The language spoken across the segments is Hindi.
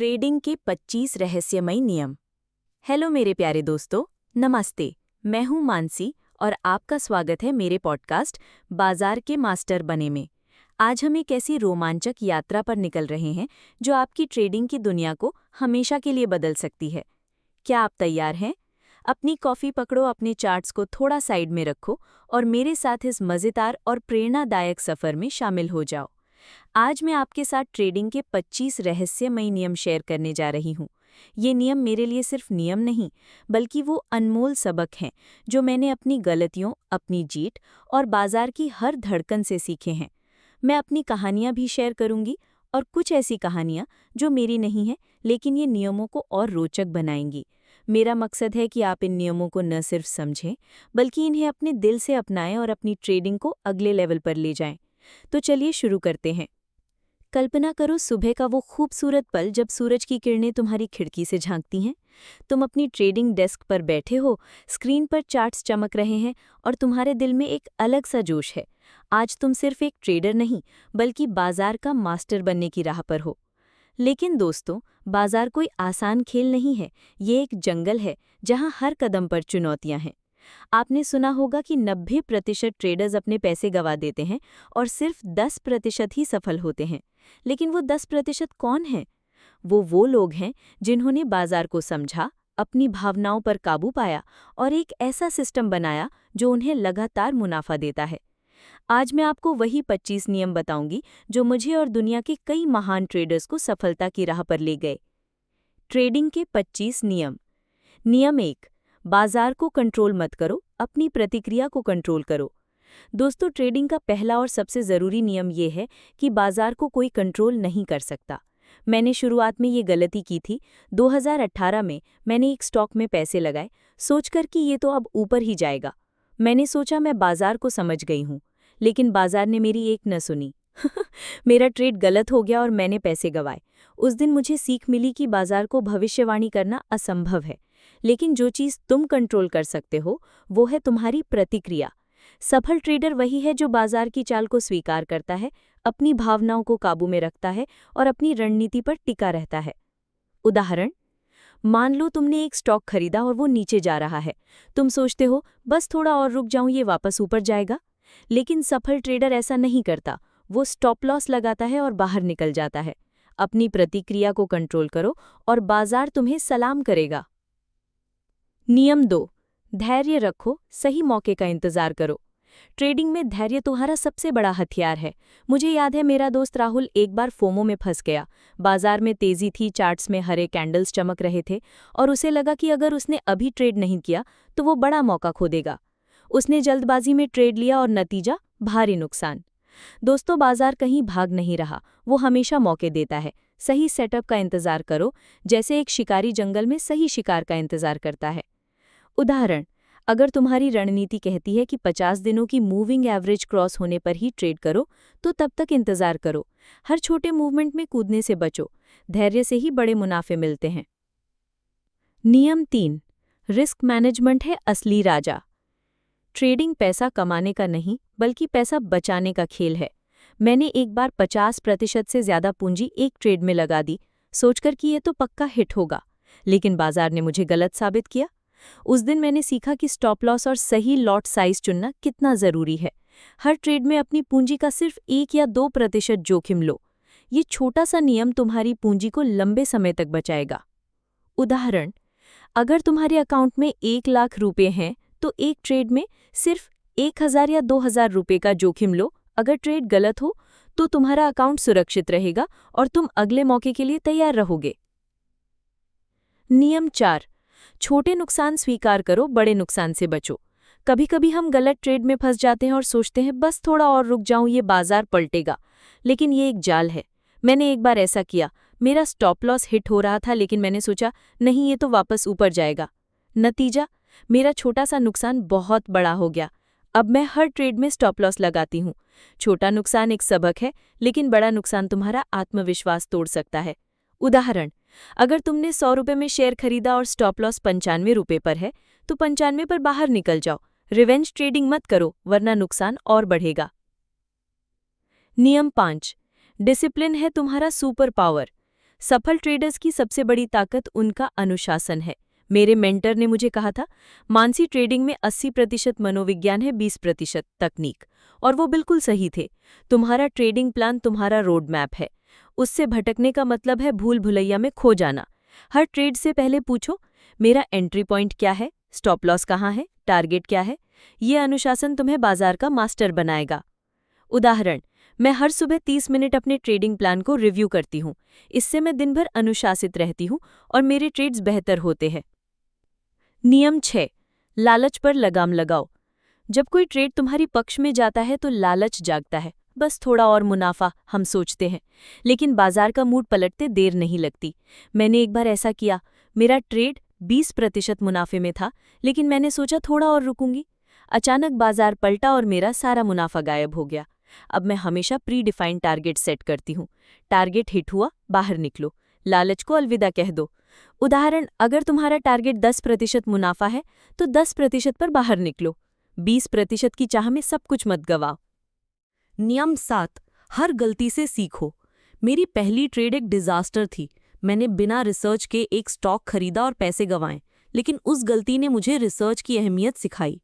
ट्रेडिंग के 25 रहस्यमयी नियम। हेलो मेरे प्यारे दोस्तों, नमस्ते। मैं हूं मानसी और आपका स्वागत है मेरे पॉडकास्ट बाजार के मास्टर बने में। आज हम एक ऐसी रोमांचक यात्रा पर निकल रहे हैं जो आपकी ट्रेडिंग की दुनिया को हमेशा के लिए बदल सकती है। क्या आप तैयार हैं? अपनी कॉफ़ी पकड़ो, अपने चार्ट्स को थोड़ा साइड में रखो और मेरे साथ इस मज़ेदार और प्रेरणादायक सफ़र में शामिल हो जाओ। आज मैं आपके साथ ट्रेडिंग के 25 रहस्यमयी नियम शेयर करने जा रही हूँ। ये नियम मेरे लिए सिर्फ नियम नहीं, बल्कि वो अनमोल सबक हैं जो मैंने अपनी गलतियों, अपनी जीत और बाजार की हर धड़कन से सीखे हैं। मैं अपनी कहानियाँ भी शेयर करूँगी और कुछ ऐसी कहानियाँ जो मेरी नहीं हैं, लेकिन ये नियमों को और रोचक बनाएंगी। मेरा मकसद है कि आप इन नियमों को न सिर्फ समझें, बल्कि इन्हें अपने दिल से अपनाएं और अपनी ट्रेडिंग को अगले लेवल पर ले जाएं। तो चलिए शुरू करते हैं। कल्पना करो सुबह का वो खूबसूरत पल जब सूरज की किरणें तुम्हारी खिड़की से झांकती हैं। तुम अपनी ट्रेडिंग डेस्क पर बैठे हो, स्क्रीन पर चार्ट्स चमक रहे हैं और तुम्हारे दिल में एक अलग सा जोश है। आज तुम सिर्फ एक ट्रेडर नहीं, बल्कि बाजार का मास्टर बनने की राह पर हो। लेकिन दोस्तों, बाजार कोई आसान खेल नहीं है। ये एक जंगल है जहां हर कदम पर चुनौतियां हैं। आपने सुना होगा कि 90% ट्रेडर्स अपने पैसे गंवा देते हैं और सिर्फ 10% ही सफल होते हैं। लेकिन वो 10% कौन हैं? वो लोग हैं जिन्होंने बाजार को समझा, अपनी भावनाओं पर काबू पाया और एक ऐसा सिस्टम बनाया जो उन्हें लगातार मुनाफा देता है। आज मैं आपको वही 25 नियम बताऊंगी जो मुझे और दुनिया के कई महान ट्रेडर्स को सफलता की राह पर ले गए। ट्रेडिंग के 25 नियम। नियम 1, बाजार को कंट्रोल मत करो, अपनी प्रतिक्रिया को कंट्रोल करो। दोस्तों, ट्रेडिंग का पहला और सबसे ज़रूरी नियम ये है कि बाजार को कोई कंट्रोल नहीं कर सकता। मैंने शुरुआत में ये गलती की थी। 2018 में मैंने एक स्टॉक में पैसे लगाए, सोचकर कि ये तो अब ऊपर ही जाएगा। मैंने सोचा मैं बाजार को समझ गई हूँ, लेकिन बाजार ने मेरी एक न सुनी। मेरा ट्रेड गलत हो गया और मैंने पैसे गंवाए। उस दिन मुझे सीख मिली कि बाजार को भविष्यवाणी करना असंभव है, लेकिन जो चीज़ तुम कंट्रोल कर सकते हो वो है तुम्हारी प्रतिक्रिया। सफल ट्रेडर वही है जो बाजार की चाल को स्वीकार करता है, अपनी भावनाओं को काबू में रखता है और अपनी रणनीति पर टिका रहता है। उदाहरण, मान लो तुमने एक स्टॉक खरीदा और वो नीचे जा रहा है। तुम सोचते हो बस थोड़ा और रुक जाऊं, ये वापस ऊपर जाएगा। लेकिन सफल ट्रेडर ऐसा नहीं करता। वो स्टॉप लॉस लगाता है और बाहर निकल जाता है। अपनी प्रतिक्रिया को कंट्रोल करो और बाजार तुम्हें सलाम करेगा। नियम 2, धैर्य रखो, सही मौके का इंतजार करो। ट्रेडिंग में धैर्य तुम्हारा सबसे बड़ा हथियार है। मुझे याद है मेरा दोस्त राहुल एक बार फोमो में फंस गया। बाजार में तेजी थी, चार्ट्स में हरे कैंडल्स चमक रहे थे और उसे लगा कि अगर उसने अभी ट्रेड नहीं किया तो वो बड़ा मौका खो देगा। उसने जल्दबाजी में ट्रेड लिया और नतीजा भारी नुकसान। दोस्तों, बाजार कहीं भाग नहीं रहा, वो हमेशा मौके देता है। सही सेटअप का इंतजार करो, जैसे एक शिकारी जंगल में सही शिकार का इंतजार करता है। उदाहरण, अगर तुम्हारी रणनीति कहती है कि 50 दिनों की मूविंग एवरेज क्रॉस होने पर ही ट्रेड करो, तो तब तक इंतजार करो। हर छोटे मूवमेंट में कूदने से बचो। धैर्य से ही बड़े मुनाफे मिलते हैं। नियम 3, रिस्क मैनेजमेंट है असली राजा। ट्रेडिंग पैसा कमाने का नहीं, बल्कि पैसा बचाने का खेल है। मैंने एक बार 50% से ज़्यादा पूंजी एक ट्रेड में लगा दी, सोचकर कि ये तो पक्का हिट होगा। लेकिन बाजार ने मुझे गलत साबित किया। उस दिन मैंने सीखा कि स्टॉप लॉस और सही लॉट साइज चुनना कितना ज़रूरी है। हर ट्रेड में अपनी पूंजी का सिर्फ 1 या 2% जोखिम लो। ये छोटा सा नियम तुम्हारी पूंजी को लंबे समय तक बचाएगा। उदाहरण, अगर तुम्हारे अकाउंट में 1 लाख रुपए हैं, तो एक ट्रेड में सिर्फ 1000 या 2000 रुपए का जोखिम लो। अगर ट्रेड गलत हो तो तुम्हारा अकाउंट सुरक्षित रहेगा और तुम अगले मौके के लिए तैयार रहोगे। नियम 4, छोटे नुकसान स्वीकार करो, बड़े नुकसान से बचो। कभी कभी हम गलत ट्रेड में फंस जाते हैं और सोचते हैं बस थोड़ा और रुक जाऊं, ये बाजार पलटेगा। लेकिन ये एक जाल है। मैंने एक बार ऐसा किया। मेरा स्टॉप लॉस हिट हो रहा था, लेकिन मैंने सोचा नहीं, ये तो वापस ऊपर जाएगा। नतीजा, मेरा छोटा सा नुकसान बहुत बड़ा हो गया। अब मैं हर ट्रेड में स्टॉप लॉस लगाती हूँ। छोटा नुकसान एक सबक है, लेकिन बड़ा नुकसान तुम्हारा आत्मविश्वास तोड़ सकता है। उदाहरण, अगर तुमने 100 रुपये में शेयर खरीदा और स्टॉप लॉस 95 रुपये पर है, तो 95 पर बाहर निकल जाओ। रिवेंज ट्रेडिंग मत करो, वरना नुकसान और बढ़ेगा। नियम 5, डिसिप्लिन है तुम्हारा सुपर पावर। सफल ट्रेडर्स की सबसे बड़ी ताकत उनका अनुशासन है। मेरे मेंटर ने मुझे कहा था, मानसी, ट्रेडिंग में 80% मनोविज्ञान है, 20% तकनीक। और वो बिल्कुल सही थे। तुम्हारा ट्रेडिंग प्लान तुम्हारा रोड मैप है। उससे भटकने का मतलब है भूल भुलैया में खो जाना। हर ट्रेड से पहले पूछो, मेरा एंट्री पॉइंट क्या है, स्टॉप लॉस कहाँ है, टारगेट क्या है। ये अनुशासन तुम्हें बाजार का मास्टर बनाएगा। उदाहरण, मैं हर सुबह 30 मिनट अपने ट्रेडिंग प्लान को रिव्यू करती हूँ। इससे मैं दिन भर अनुशासित रहती हूँ और मेरे ट्रेड्स बेहतर होते हैं। नियम 6, लालच पर लगाम लगाओ। जब कोई ट्रेड तुम्हारी पक्ष में जाता है तो लालच जागता है, बस थोड़ा और मुनाफा, हम सोचते हैं। लेकिन बाजार का मूड पलटते देर नहीं लगती। मैंने एक बार ऐसा किया। मेरा ट्रेड 20% मुनाफे में था, लेकिन मैंने सोचा थोड़ा और रुकूंगी। अचानक बाजार पलटा और मेरा सारा मुनाफा गायब हो गया। अब मैं हमेशा प्री डिफाइंड टारगेट सेट करती हूँ। टारगेट हिट हुआ, बाहर निकलो, लालच को अलविदा कह दो। उदाहरण, अगर तुम्हारा टारगेट 10% मुनाफा है तो 10% पर बाहर निकलो। 20% की चाह में सब कुछ मत गवाओ। नियम 7, हर गलती से सीखो। मेरी पहली ट्रेड एक डिजास्टर थी। मैंने बिना रिसर्च के एक स्टॉक खरीदा और पैसे गंवाए, लेकिन उस गलती ने मुझे रिसर्च की अहमियत सिखाई।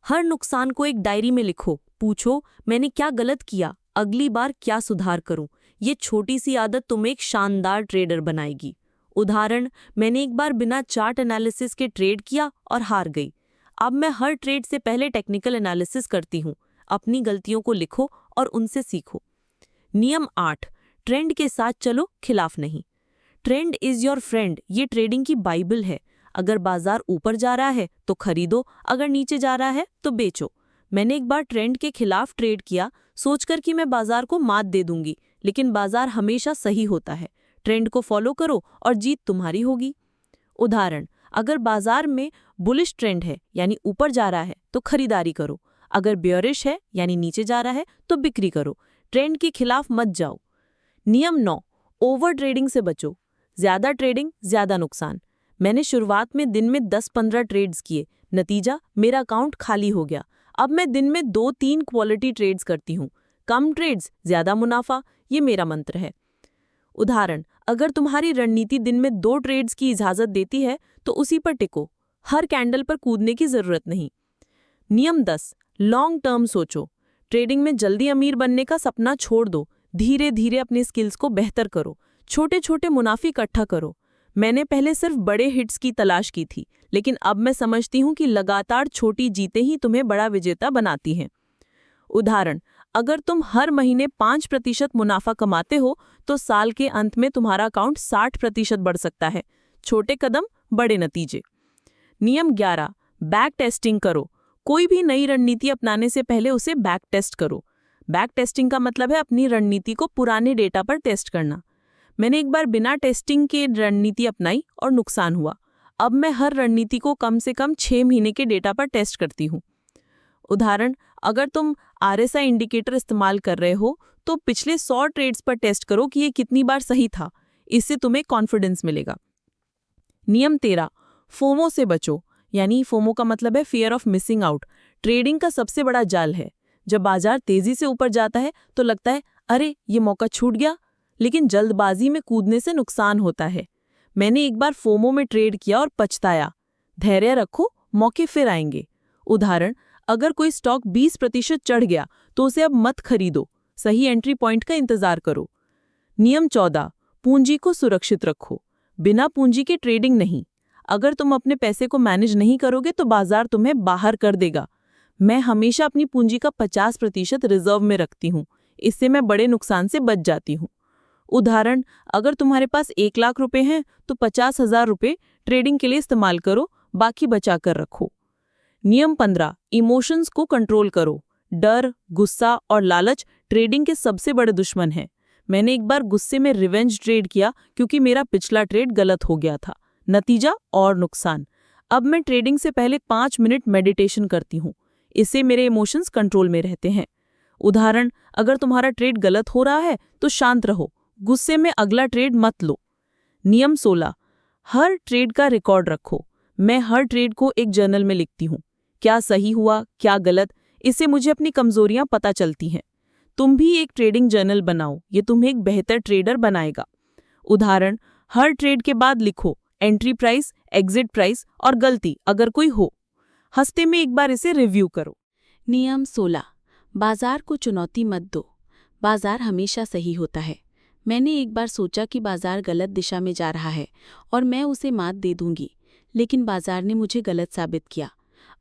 हर नुकसान को एक डायरी में लिखो, पूछो मैंने क्या गलत किया, अगली बार क्या सुधार करूं। ये छोटी सी आदत तुम्हें एक शानदार ट्रेडर बनाएगी। उदाहरण, मैंने एक बार बिना चार्ट एनालिसिस के ट्रेड किया और हार गई। अब मैं हर ट्रेड से पहले टेक्निकल एनालिसिस करती हूँ। अपनी गलतियों को लिखो और उनसे सीखो। नियम 8, ट्रेंड के साथ चलो, खिलाफ नहीं। ट्रेंड इज योर फ्रेंड, ये ट्रेडिंग की बाइबल है। अगर बाजार ऊपर जा रहा है तो खरीदो, अगर नीचे जा रहा है तो बेचो। मैंने एक बार ट्रेंड के खिलाफ ट्रेड किया, सोचकर कि मैं बाजार को मात दे दूंगी, लेकिन बाजार हमेशा सही होता है। ट्रेंड को फॉलो करो और जीत तुम्हारी होगी। उदाहरण, अगर बाजार में बुलिश ट्रेंड है यानी ऊपर जा रहा है तो खरीदारी करो, अगर बेयरिश है यानी नीचे जा रहा है तो बिक्री करो। ट्रेंड के खिलाफ मत जाओ। नियम 9, ओवर ट्रेडिंग से बचो। ज्यादा ट्रेडिंग, ज्यादा नुकसान। मैंने शुरुआत में दिन में 10-15 ट्रेड्स किए, नतीजा मेरा अकाउंट खाली हो गया। अब मैं दिन में 2-3 क्वालिटी ट्रेड्स करती हूँ। कम ट्रेड्स, ज्यादा मुनाफा, ये मेरा मंत्र है। उदाहरण, अगर तुम्हारी रणनीति दिन में 2 ट्रेड्स की इजाजत देती है तो उसी पर टिको, हर कैंडल पर कूदने की जरूरत नहीं। नियम 10, लॉन्ग टर्म सोचो। ट्रेडिंग में जल्दी अमीर बनने का सपना छोड़ दो। धीरे धीरे अपने स्किल्स को बेहतर करो, छोटे छोटे मुनाफे इकट्ठा करो। मैंने पहले सिर्फ बड़े हिट्स की तलाश की थी, लेकिन अब मैं समझती हूँ कि लगातार छोटी जीतें ही तुम्हें बड़ा विजेता बनाती हैं। उदाहरण, अगर तुम हर महीने 5% मुनाफा कमाते हो तो साल के अंत में तुम्हारा अकाउंट 60% बढ़ सकता है। छोटे कदम, बड़े नतीजे। नियम 11, बैक टेस्टिंग करो। कोई भी नई रणनीति अपनाने से पहले उसे बैक टेस्ट करो। बैक टेस्टिंग का मतलब है अपनी रणनीति को पुराने डेटा पर टेस्ट करना। मैंने एक बार बिना टेस्टिंग के रणनीति अपनाई और नुकसान हुआ। अब मैं हर रणनीति को कम से कम 6 महीने के डेटा पर टेस्ट करती हूँ। उदाहरण, अगर तुम RSI इंडिकेटर इस्तेमाल कर रहे हो तो पिछले 100 ट्रेड्स पर टेस्ट करो कि ये कितनी बार सही था। इससे तुम्हें कॉन्फिडेंस मिलेगा। नियम 13, फोमो से बचो। यानी फोमो का मतलब है fear of missing out. Trading का सबसे बड़ा जाल है। जब बाजार तेजी से ऊपर जाता है तो लगता है अरे ये मौका छूट गया, लेकिन जल्दबाजी में कूदने से नुकसान होता है। मैंने एक बार फोमो में ट्रेड किया और पछताया। धैर्य रखो, मौके फिर आएंगे। उदाहरण, अगर कोई स्टॉक 20% चढ़ गया तो उसे अब मत खरीदो, सही एंट्री पॉइंट का इंतजार करो। नियम 14, पूंजी को सुरक्षित रखो। बिना पूंजी के ट्रेडिंग नहीं। अगर तुम अपने पैसे को मैनेज नहीं करोगे तो बाजार तुम्हें बाहर कर देगा। मैं हमेशा अपनी पूंजी का 50% रिजर्व में रखती हूँ। इससे मैं बड़े नुकसान से बच जाती हूँ। उदाहरण, अगर तुम्हारे पास 1 लाख रुपए हैं तो 50,000 रुपए ट्रेडिंग के लिए इस्तेमाल करो, बाकी बचा कर रखो। नियम 15, इमोशंस को कंट्रोल करो। डर, गुस्सा और लालच ट्रेडिंग के सबसे बड़े दुश्मन हैं। मैंने एक बार गुस्से में रिवेंज ट्रेड किया क्योंकि मेरा पिछला ट्रेड गलत हो गया था। नतीजा और नुकसान। अब मैं ट्रेडिंग से पहले 5 मिनट मेडिटेशन करती हूँ। इससे मेरे इमोशंस कंट्रोल में रहते हैं। उदाहरण, अगर तुम्हारा ट्रेड गलत हो रहा है तो शांत रहो, गुस्से में अगला ट्रेड मत लो। नियम 16, हर ट्रेड का रिकॉर्ड रखो। मैं हर ट्रेड को एक जर्नल में लिखती हूँ। क्या सही हुआ, क्या गलत, इससे मुझे अपनी कमजोरियां पता चलती हैं। तुम भी एक ट्रेडिंग जर्नल बनाओ, ये तुम्हें एक बेहतर ट्रेडर बनाएगा। उदाहरण, हर ट्रेड के बाद लिखो एंट्री प्राइस, एग्जिट प्राइस और गलती अगर कोई हो। हफ्ते में एक बार इसे रिव्यू करो। नियम 16, बाजार को चुनौती मत दो। बाजार हमेशा सही होता है। मैंने एक बार सोचा कि बाजार गलत दिशा में जा रहा है और मैं उसे मात दे दूंगी, लेकिन बाजार ने मुझे गलत साबित किया।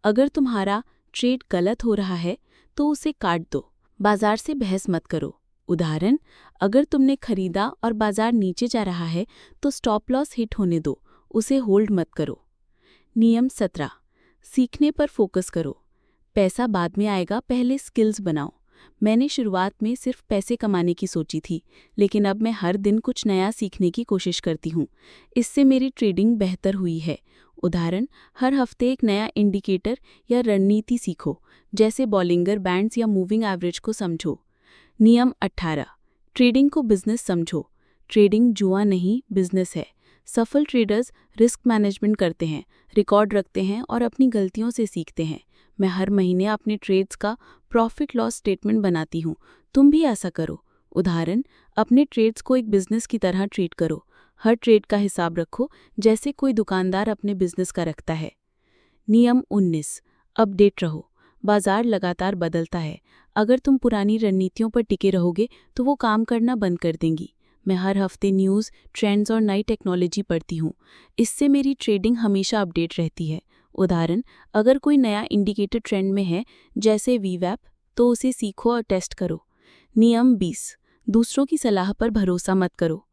अगर तुम्हारा ट्रेड गलत हो रहा है तो उसे काट दो, बाजार से बहस मत करो। उदाहरण, अगर तुमने खरीदा और बाजार नीचे जा रहा है तो स्टॉप लॉस हिट होने दो, उसे होल्ड मत करो। नियम 17, सीखने पर फोकस करो। पैसा बाद में आएगा, पहले स्किल्स बनाओ। मैंने शुरुआत में सिर्फ पैसे कमाने की सोची थी, लेकिन अब मैं हर दिन कुछ नया सीखने की कोशिश करती हूँ। इससे मेरी ट्रेडिंग बेहतर हुई है। उदाहरण, हर हफ्ते एक नया इंडिकेटर या रणनीति सीखो, जैसे बॉलिंगर बैंड्स या मूविंग एवरेज को समझो। नियम 18, ट्रेडिंग को बिजनेस समझो। ट्रेडिंग जुआ नहीं, बिजनेस है। सफल ट्रेडर्स रिस्क मैनेजमेंट करते हैं, रिकॉर्ड रखते हैं और अपनी गलतियों से सीखते हैं। मैं हर महीने अपने ट्रेड्स का प्रॉफिट लॉस स्टेटमेंट बनाती हूँ। तुम भी ऐसा करो। उदाहरण, अपने ट्रेड्स को एक बिजनेस की तरह ट्रीट करो। हर ट्रेड का हिसाब रखो, जैसे कोई दुकानदार अपने बिजनेस का रखता है। नियम 19, अपडेट रहो। बाजार लगातार बदलता है। अगर तुम पुरानी रणनीतियों पर टिके रहोगे तो वो काम करना बंद कर देंगी। मैं हर हफ्ते न्यूज़, ट्रेंड्स और नई टेक्नोलॉजी पढ़ती हूँ। इससे मेरी ट्रेडिंग हमेशा अपडेट रहती है। उदाहरण, अगर कोई नया इंडिकेटर ट्रेंड में है, जैसे वीवैप, तो उसे सीखो और टेस्ट करो। नियम 20, दूसरों की सलाह पर भरोसा मत करो।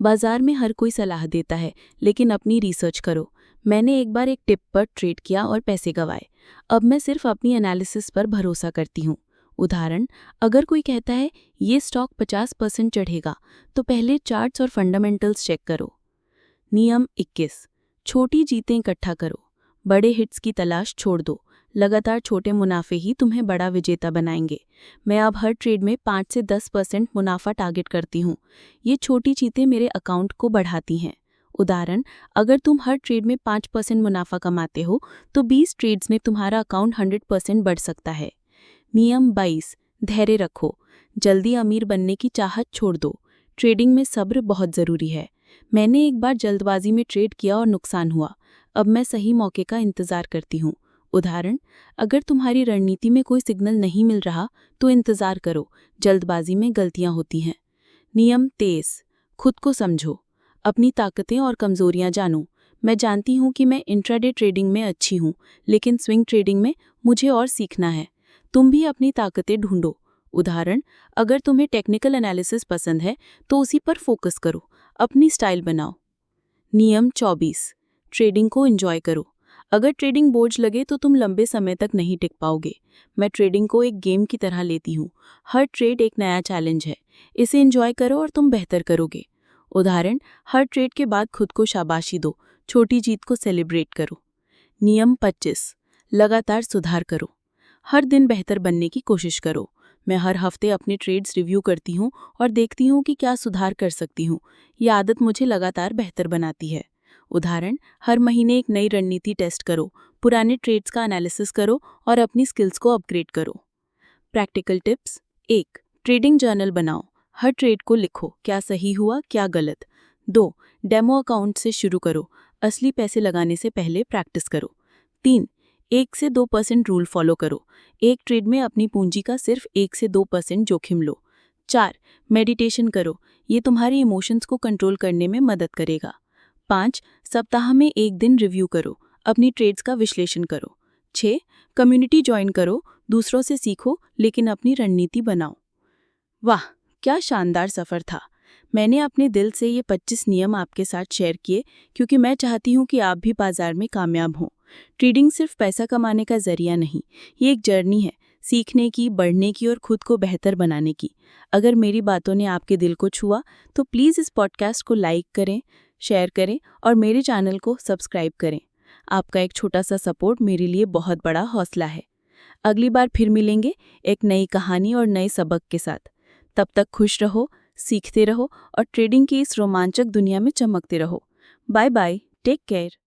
बाजार में हर कोई सलाह देता है, लेकिन अपनी रिसर्च करो। मैंने एक बार एक टिप पर ट्रेड किया और पैसे गंवाए। अब मैं सिर्फ अपनी एनालिसिस पर भरोसा करती हूँ। उदाहरण, अगर कोई कहता है ये स्टॉक 50% चढ़ेगा, तो पहले चार्ट्स और फंडामेंटल्स चेक करो। नियम 21, छोटी जीतें इकट्ठा करो। बड़े हिट्स की तलाश छोड़ दो। लगातार छोटे मुनाफे ही तुम्हें बड़ा विजेता बनाएंगे। मैं अब हर ट्रेड में 5 से 10% मुनाफा टारगेट करती हूँ। ये छोटी जीतें मेरे अकाउंट को बढ़ाती हैं। उदाहरण, अगर तुम हर ट्रेड में 5% मुनाफा कमाते हो तो 20 ट्रेड्स में तुम्हारा अकाउंट 100% बढ़ सकता है। नियम 22, धैर्य रखो। जल्दी अमीर बनने की चाहत छोड़ दो। ट्रेडिंग में सब्र बहुत ज़रूरी है। मैंने एक बार जल्दबाजी में ट्रेड किया और नुकसान हुआ। अब मैं सही मौके का इंतज़ार करती हूँ। उदाहरण, अगर तुम्हारी रणनीति में कोई सिग्नल नहीं मिल रहा तो इंतज़ार करो, जल्दबाजी में गलतियाँ होती हैं। नियम 23, खुद को समझो। अपनी ताकतें और कमज़ोरियाँ जानो। मैं जानती हूँ कि मैं इंट्राडे ट्रेडिंग में अच्छी हूँ, लेकिन स्विंग ट्रेडिंग में मुझे और सीखना है। तुम भी अपनी ताकतें ढूंढो। उदाहरण, अगर तुम्हें टेक्निकल एनालिसिस पसंद है तो उसी पर फोकस करो, अपनी स्टाइल बनाओ। नियम 24, ट्रेडिंग को एंजॉय करो। अगर ट्रेडिंग बोझ लगे तो तुम लंबे समय तक नहीं टिक पाओगे। मैं ट्रेडिंग को एक गेम की तरह लेती हूँ। हर ट्रेड एक नया चैलेंज है। इसे एंजॉय करो और तुम बेहतर करोगे। उदाहरण, हर ट्रेड के बाद खुद को शाबाशी दो, छोटी जीत को सेलिब्रेट करो। नियम 25, लगातार सुधार करो। हर दिन बेहतर बनने की कोशिश करो। मैं हर हफ्ते अपने ट्रेड्स रिव्यू करती हूँ और देखती हूँ कि क्या सुधार कर सकती हूँ। ये आदत मुझे लगातार बेहतर बनाती है। उदाहरण, हर महीने एक नई रणनीति टेस्ट करो, पुराने ट्रेड्स का एनालिसिस करो और अपनी स्किल्स को अपग्रेड करो। Practical tips. 1, ट्रेडिंग जर्नल बनाओ। हर ट्रेड को लिखो, क्या सही हुआ, क्या गलत। 2, डेमो अकाउंट से शुरू करो। असली पैसे लगाने से पहले प्रैक्टिस करो। 3, 1 से 2% रूल फॉलो करो। एक ट्रेड में अपनी पूंजी का सिर्फ 1 से 2% जोखिम लो। 4, मेडिटेशन करो। ये तुम्हारे इमोशंस को कंट्रोल करने में मदद करेगा। 5, सप्ताह में एक दिन रिव्यू करो, अपनी ट्रेड्स का विश्लेषण करो। 6, कम्युनिटी ज्वाइन करो, दूसरों से सीखो लेकिन अपनी रणनीति बनाओ। वाह, क्या शानदार सफ़र था। मैंने अपने दिल से ये 25 नियम आपके साथ शेयर किए क्योंकि मैं चाहती हूँ कि आप भी बाजार में कामयाब हों। ट्रेडिंग सिर्फ पैसा कमाने का जरिया नहीं, ये एक जर्नी है, सीखने की, बढ़ने की और खुद को बेहतर बनाने की। अगर मेरी बातों ने आपके दिल को छुआ तो प्लीज़ इस पॉडकास्ट को लाइक करें, शेयर करें और मेरे चैनल को सब्सक्राइब करें। आपका एक छोटा सा सपोर्ट मेरे लिए बहुत बड़ा हौसला है। अगली बार फिर मिलेंगे एक नई कहानी और नए सबक के साथ। तब तक खुश रहो, सीखते रहो और ट्रेडिंग की इस रोमांचक दुनिया में चमकते रहो। Bye bye, take care.